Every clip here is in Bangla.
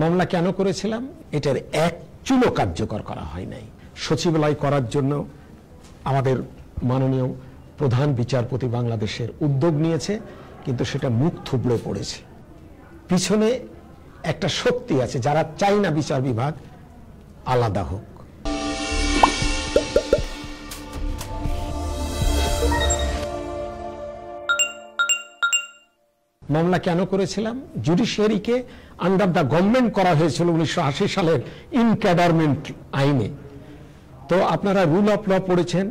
মামলা কেন করেছিলাম? এটার এক চুলো কার্যকর করা হয় নাই। সচিবালয় করার জন্য আমাদের মাননীয় প্রধান বিচারপতি বাংলাদেশের উদ্যোগ নিয়েছে, কিন্তু সেটা মুখ থুবড়ে পড়েছে। পিছনে একটা শক্তি আছে যারা চায় না বিচার বিভাগ আলাদা হোক। মামলা কেন করেছিলাম? জুডিশিয়ারিকে আন্ডার দ্য গভর্নমেন্ট করা হয়েছিল 1980 সালের ইনক্যাডারমেন্ট আইনে। তো আপনারা রুল অফ ল পড়েছেন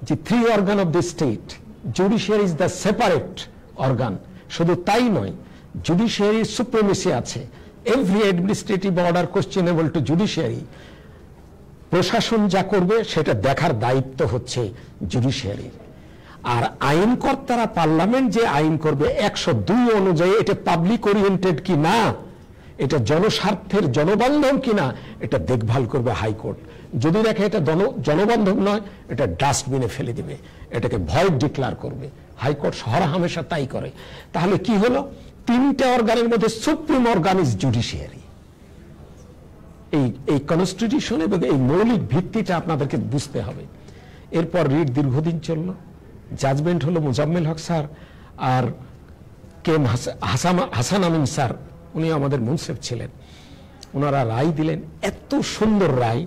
যে 3 organ of the state, judiciary is the separate organ. শুধু তাই নয়, জুডিশিয়ারি সুপ্রিমেসি আছে। Every administrative order questionable to judiciary. প্রশাসন যা করবে সেটা দেখার দায়িত্ব হচ্ছে জুডিশিয়ারির। আর আইনকর্তারা পার্লামেন্ট যে আইন করবে 102 অনুযায়ী এটা পাবলিক ওরিয়েন্টেড কি না, এটা জনস্বার্থের জনবান্ধব কিনা, এটা দেখভাল করবে হাইকোর্ট। যদি দেখে এটা জনবান্ধব নয়, এটা ডাস্টবিনে ফেলে দিবে, এটাকে ভয়েড ডিক্লেয়ার করবে। হাইকোর্ট হামেশা তাই করে। তাহলে কি হলো? 3টে অর্গানের মধ্যে সুপ্রিম অর্গান ইজ জুডিশিয়ারি। এই কনস্টিটিউশন এবং এই মৌলিক ভিত্তিটা আপনাদেরকে বুঝতে হবে। এরপর রিট দীর্ঘদিন চলল, জাজমেন্ট হলো মুজাম্মেল হক স্যার আর কে হাসান আমিন স্যার, উনি আমাদের মুনসিফ ছিলেন, ওনারা রায় দিলেন। এত সুন্দর রায়,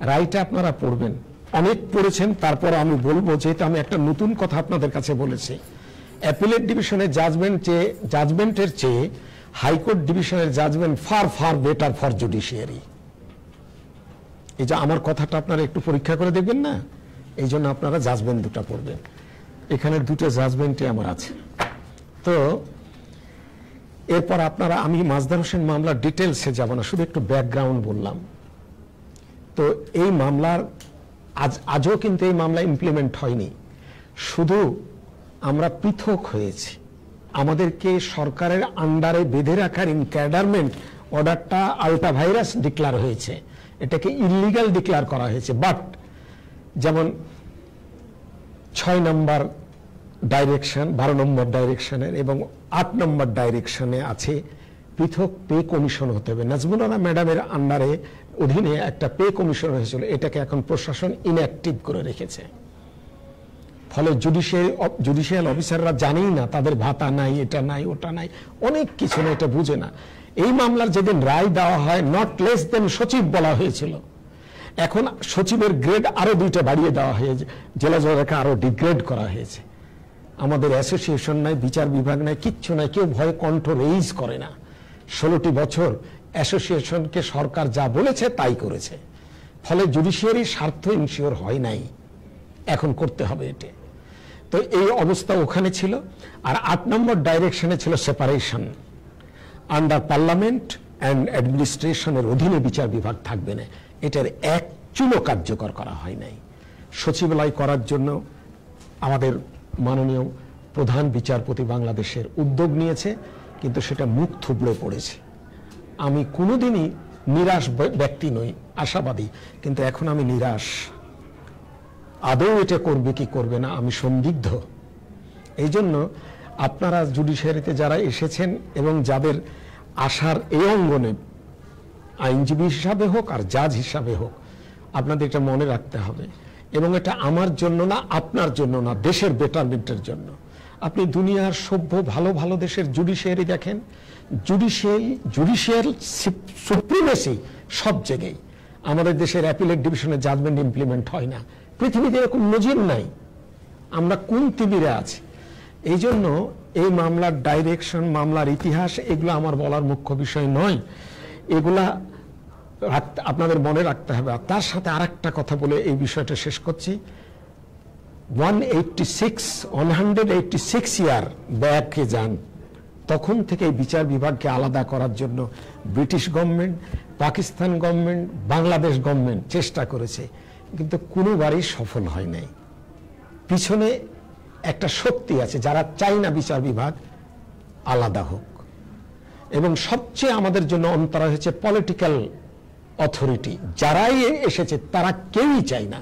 রায়টা আপনারা পড়বেন, অনেক পড়েছেন, তারপর আমি বলবো যেহেতু আমি একটা নতুন কথা আপনাদের কাছে বলেছি। অ্যাপিলেট ডিভিশনের জাজমেন্টের চেয়ে হাইকোর্ট ডিভিশনের judgement far far better for judiciary. এই যে আমার কথাটা আপনারা একটু পরীক্ষা করে দেখবেন না, এই জন্য আপনারা জাজমেন্ট দুটো পড়বেন। এখানে 2টা জাজমেন্টে আমার আছে। তো এরপর আপনারা, আমি মাজদার হোসেন মামলার ডিটেলসে যাব না, শুধু একটু ব্যাকগ্রাউন্ড বললাম। তো এই মামলার আজও কিন্তু এই মামলা ইমপ্লিমেন্ট হয়নি, শুধু আমরা পৃথক হয়েছি। আমাদেরকে সরকারের আন্ডারে বেঁধে রাখার ইনক্যাডারমেন্ট অর্ডারটা আলটা ভাইরাস ডিক্লেয়ার হয়েছে, এটাকে ইলিগাল ডিক্লেয়ার করা হয়েছে। বাট যেমন 6 নম্বর ডাইরেকশন, 12 নম্বর ডাইরেকশনের এবং 8 নম্বর ডাইরেকশনে আছে পৃথক পে কমিশন হতে হবে। নাজমুনারা ম্যাডামের আন্ডারে অধীনে একটা পে কমিশন হয়েছিল, এটাকে এখন প্রশাসন ইনঅ্যাক্টিভ করে রেখেছে। ফলে জুডিশিয়াল অফিসাররা জানেই না, তাদের ভাতা নাই, এটা নাই, ওটা নাই, অনেক কিছু না, এটা বুঝে না। এই মামলার যেদিন রায় দেওয়া হয়, নট লেস দেন সচিব বলা হয়েছিল, এখন সচিবের গ্রেড আরো 2টা বাড়িয়ে দেওয়া হয়েছে, জেলা জজকে আরো ডিগ্রেড করা হয়েছে। আমাদের অ্যাসোসিয়েশন নাই, বিচার বিভাগ নাই, কিচ্ছু নাই, কেউ ভয়ে কণ্ঠ রেইজ করে না। 16টি বছর অ্যাসোসিয়েশনকে সরকার যা বলেছে তাই করেছে, ফলে জুডিশিয়ারির স্বার্থ ইনশিওর হয় নাই, এখন করতে হবে এটা। তো এই অবস্থা ওখানে ছিল। আর 8 নম্বর ডাইরেকশনে ছিল সেপারেশন, আন্ডার পার্লামেন্ট অ্যান্ড অ্যাডমিনিস্ট্রেশনের অধীনে বিচার বিভাগ থাকবে না। এটার এক চুলো কার্যকর করা হয় নাই। সচিবালয় করার জন্য আমাদের মাননীয় প্রধান বিচারপতি বাংলাদেশের উদ্যোগ নিয়েছে, কিন্তু সেটা মুখ থুবড়ে পড়েছে। আমি কোনোদিনই নিরাশ ব্যক্তি নই, আশাবাদী, কিন্তু এখন আমি নিরাশ। আদৌ এটা করবে কি করবে না আমি সন্দিগ্ধ। এই জন্য আপনারা জুডিশিয়ারিতে যারা এসেছেন এবং যাদের আসার এই অঙ্গনে, আইনজীবী হিসাবে হোক আর জাজ হিসাবে হোক, আপনাদের এটা মনে রাখতে হবে। এবং এটা আমার জন্য না, আপনার জন্য না, দেশের বেটারমেন্টের জন্য। আপনি দুনিয়ার সভ্য ভালো ভালো দেশের জুডিশিয়ারি দেখেন, জুডিশিয়াল সুপ্রিমেসি সব জায়গায়। আমাদের দেশের অ্যাপিলেট ডিভিশনের জাজমেন্ট ইমপ্লিমেন্ট হয় না, পৃথিবীতে এরকম নজির নাই। আমরা কোন তিমিরে আছি? এই জন্য এই মামলার ডাইরেকশন, মামলার ইতিহাস, এগুলো আমার বলার মুখ্য বিষয় নয়, এগুলা আপনাদের মনে রাখতে হবে। তার সাথে আরেকটা কথা বলে এই বিষয়টা শেষ করছি। 186 ইয়ার ব্যাকে যান, তখন থেকে বিচার বিভাগকে আলাদা করার জন্য British government, Pakistan government, Bangladesh government চেষ্টা করেছে, কিন্তু কোনোবারই সফল হয় নাই। পিছনে একটা শক্তি আছে যারা চায় না বিচার বিভাগ আলাদা হোক। এবং সবচেয়ে আমাদের জন্য অন্তরা হয়েছে পলিটিক্যাল অথরিটি। যারাই এসেছে তারা কেউই চায় না,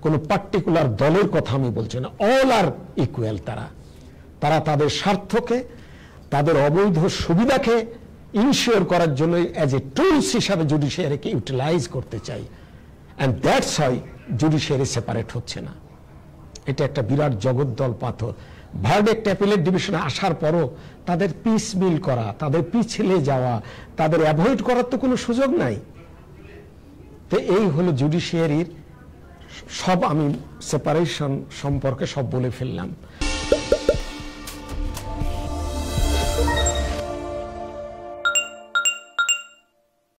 কোনো পার্টিকুলার দলের কথা আমি বলছি না, অল আর ইকুয়াল। তারা তাদের স্বার্থকে, তাদের অবৈধ সুবিধাকে ইনশিওর করার জন্য অ্যাজ এ টুলস হিসাবে জুডিশিয়ারিকে ইউটিলাইজ করতে চাই, অ্যান্ড দ্যাটস হয় জুডিশিয়ারি সেপারেট হচ্ছে না। এটা একটা বিরাট জগদ্দল পাথর। ভার্ডিক্ট অ্যাপিলেট ডিভিশনে আসার পরও তাদের পিস মিল করা, তাদের পিছলে যাওয়া, তাদের অ্যাভয়েড করার তো কোনো সুযোগ নাই। তো এই হলো জুডিশিয়ারির সব, আমি সেপারেশন সম্পর্কে সব বলে ফেললাম।